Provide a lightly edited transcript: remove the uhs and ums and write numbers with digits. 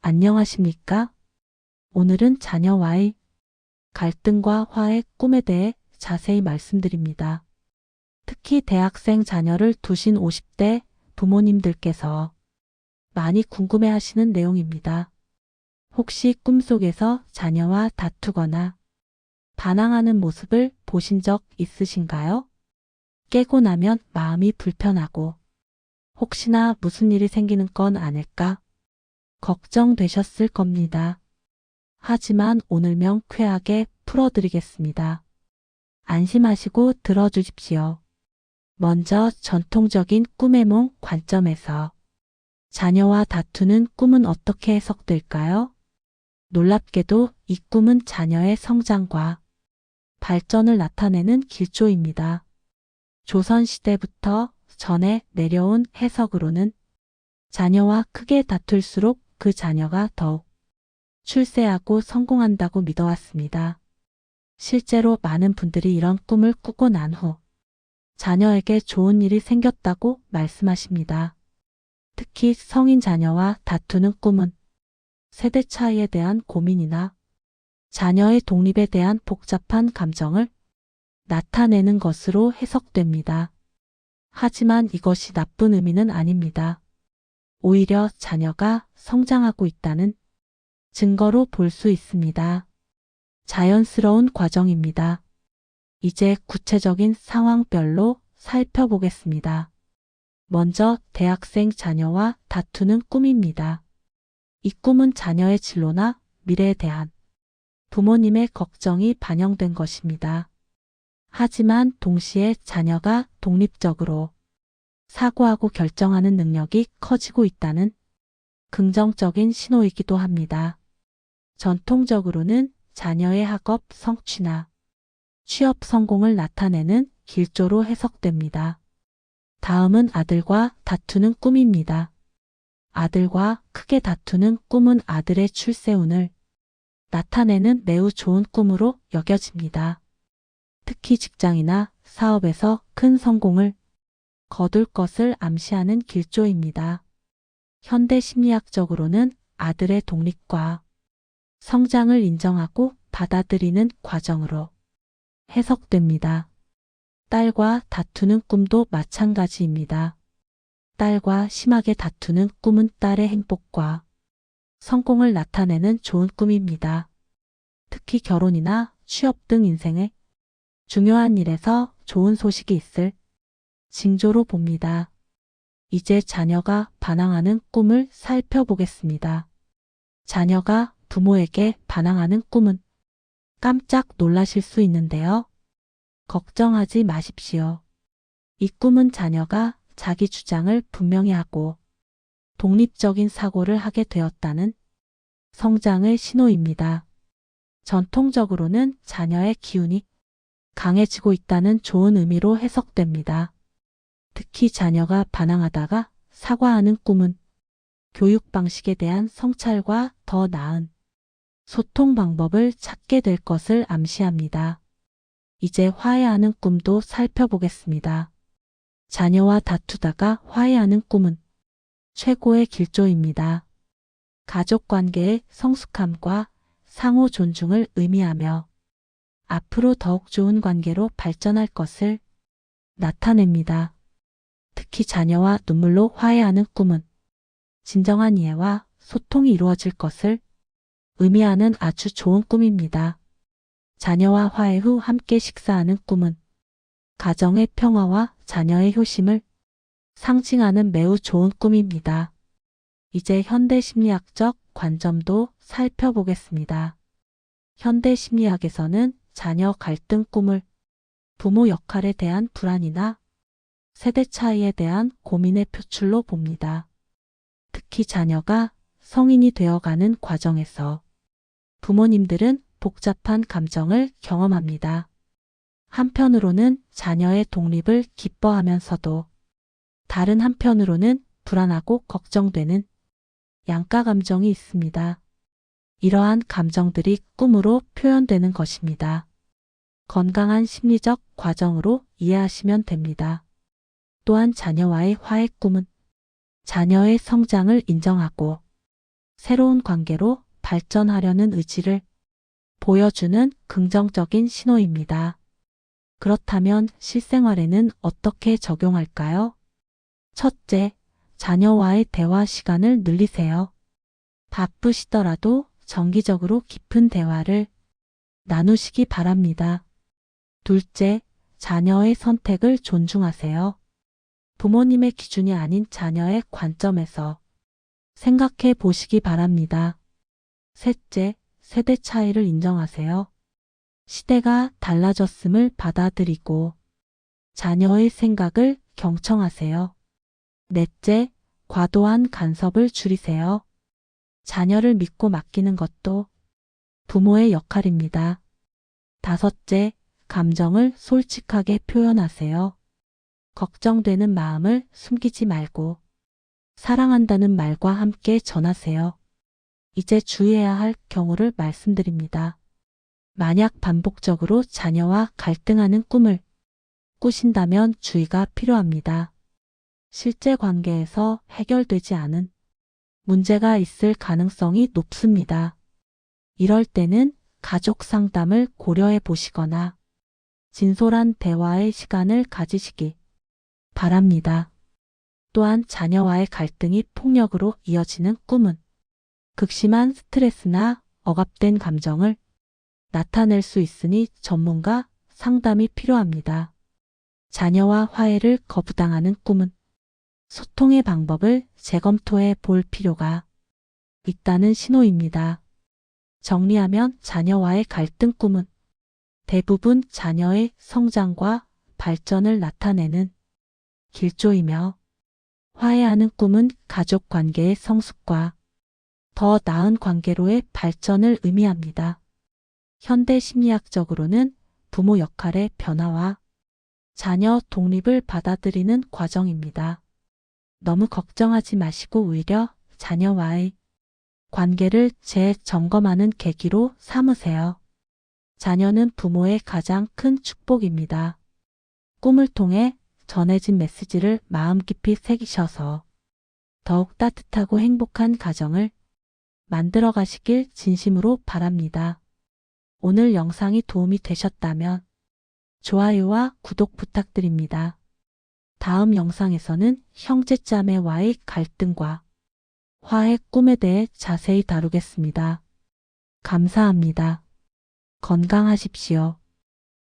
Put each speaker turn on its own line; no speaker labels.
안녕하십니까? 오늘은 자녀와의 갈등과 화해, 꿈에 대해 자세히 말씀드립니다. 특히 대학생 자녀를 두신 50대 부모님들께서 많이 궁금해하시는 내용입니다. 혹시 꿈속에서 자녀와 다투거나 반항하는 모습을 보신 적 있으신가요? 깨고 나면 마음이 불편하고 혹시나 무슨 일이 생기는 건 아닐까 걱정되셨을 겁니다. 하지만 오늘 명쾌하게 풀어드리겠습니다. 안심하시고 들어주십시오. 먼저 전통적인 꿈의 몽 관점에서 자녀와 다투는 꿈은 어떻게 해석될까요? 놀랍게도 이 꿈은 자녀의 성장과 발전을 나타내는 길조입니다. 조선시대부터 전해 내려온 해석으로는 자녀와 크게 다툴수록 그 자녀가 더욱 출세하고 성공한다고 믿어왔습니다. 실제로 많은 분들이 이런 꿈을 꾸고 난 후 자녀에게 좋은 일이 생겼다고 말씀하십니다. 특히 성인 자녀와 다투는 꿈은 세대 차이에 대한 고민이나 자녀의 독립에 대한 복잡한 감정을 나타내는 것으로 해석됩니다. 하지만 이것이 나쁜 의미는 아닙니다. 오히려 자녀가 성장하고 있다는 증거로 볼 수 있습니다. 자연스러운 과정입니다. 이제 구체적인 상황별로 살펴보겠습니다. 먼저 대학생 자녀와 다투는 꿈입니다. 이 꿈은 자녀의 진로나 미래에 대한 부모님의 걱정이 반영된 것입니다. 하지만 동시에 자녀가 독립적으로 사고하고 결정하는 능력이 커지고 있다는 긍정적인 신호이기도 합니다. 전통적으로는 자녀의 학업 성취나 취업 성공을 나타내는 길조로 해석됩니다. 다음은 아들과 다투는 꿈입니다. 아들과 크게 다투는 꿈은 아들의 출세운을 나타내는 매우 좋은 꿈으로 여겨집니다. 특히 직장이나 사업에서 큰 성공을 거둘 것을 암시하는 길조입니다. 현대 심리학적으로는 아들의 독립과 성장을 인정하고 받아들이는 과정으로 해석됩니다. 딸과 다투는 꿈도 마찬가지입니다. 딸과 심하게 다투는 꿈은 딸의 행복과 성공을 나타내는 좋은 꿈입니다. 특히 결혼이나 취업 등 인생의 중요한 일에서 좋은 소식이 있을 징조로 봅니다. 이제 자녀가 반항하는 꿈을 살펴보겠습니다. 자녀가 부모에게 반항하는 꿈은 깜짝 놀라실 수 있는데요. 걱정하지 마십시오. 이 꿈은 자녀가 자기 주장을 분명히 하고 독립적인 사고를 하게 되었다는 성장의 신호입니다. 전통적으로는 자녀의 기운이 강해지고 있다는 좋은 의미로 해석됩니다. 특히 자녀가 반항하다가 사과하는 꿈은 교육 방식에 대한 성찰과 더 나은 소통 방법을 찾게 될 것을 암시합니다. 이제 화해하는 꿈도 살펴보겠습니다. 자녀와 다투다가 화해하는 꿈은 최고의 길조입니다. 가족 관계의 성숙함과 상호 존중을 의미하며 앞으로 더욱 좋은 관계로 발전할 것을 나타냅니다. 특히 자녀와 눈물로 화해하는 꿈은 진정한 이해와 소통이 이루어질 것을 의미하는 아주 좋은 꿈입니다. 자녀와 화해 후 함께 식사하는 꿈은 가정의 평화와 자녀의 효심을 상징하는 매우 좋은 꿈입니다. 이제 현대 심리학적 관점도 살펴보겠습니다. 현대 심리학에서는 자녀 갈등 꿈을 부모 역할에 대한 불안이나 세대 차이에 대한 고민의 표출로 봅니다. 특히 자녀가 성인이 되어가는 과정에서 부모님들은 복잡한 감정을 경험합니다. 한편으로는 자녀의 독립을 기뻐하면서도 다른 한편으로는 불안하고 걱정되는 양가 감정이 있습니다. 이러한 감정들이 꿈으로 표현되는 것입니다. 건강한 심리적 과정으로 이해하시면 됩니다. 또한 자녀와의 화해 꿈은 자녀의 성장을 인정하고 새로운 관계로 발전하려는 의지를 보여주는 긍정적인 신호입니다. 그렇다면 실생활에는 어떻게 적용할까요? 첫째, 자녀와의 대화 시간을 늘리세요. 바쁘시더라도 정기적으로 깊은 대화를 나누시기 바랍니다. 둘째, 자녀의 선택을 존중하세요. 부모님의 기준이 아닌 자녀의 관점에서 생각해 보시기 바랍니다. 셋째, 세대 차이를 인정하세요. 시대가 달라졌음을 받아들이고 자녀의 생각을 경청하세요. 넷째, 과도한 간섭을 줄이세요. 자녀를 믿고 맡기는 것도 부모의 역할입니다. 다섯째, 감정을 솔직하게 표현하세요. 걱정되는 마음을 숨기지 말고 사랑한다는 말과 함께 전하세요. 이제 주의해야 할 경우를 말씀드립니다. 만약 반복적으로 자녀와 갈등하는 꿈을 꾸신다면 주의가 필요합니다. 실제 관계에서 해결되지 않은 문제가 있을 가능성이 높습니다. 이럴 때는 가족 상담을 고려해 보시거나 진솔한 대화의 시간을 가지시기 바랍니다. 또한 자녀와의 갈등이 폭력으로 이어지는 꿈은 극심한 스트레스나 억압된 감정을 나타낼 수 있으니 전문가 상담이 필요합니다. 자녀와 화해를 거부당하는 꿈은 소통의 방법을 재검토해 볼 필요가 있다는 신호입니다. 정리하면 자녀와의 갈등 꿈은 대부분 자녀의 성장과 발전을 나타내는 길조이며 화해하는 꿈은 가족 관계의 성숙과 더 나은 관계로의 발전을 의미합니다. 현대 심리학적으로는 부모 역할의 변화와 자녀 독립을 받아들이는 과정입니다. 너무 걱정하지 마시고 오히려 자녀와의 관계를 재점검하는 계기로 삼으세요. 자녀는 부모의 가장 큰 축복입니다. 꿈을 통해 전해진 메시지를 마음 깊이 새기셔서 더욱 따뜻하고 행복한 가정을 만들어 가시길 진심으로 바랍니다. 오늘 영상이 도움이 되셨다면 좋아요와 구독 부탁드립니다. 다음 영상에서는 형제자매와의 갈등과 화해 꿈에 대해 자세히 다루겠습니다. 감사합니다. 건강하십시오.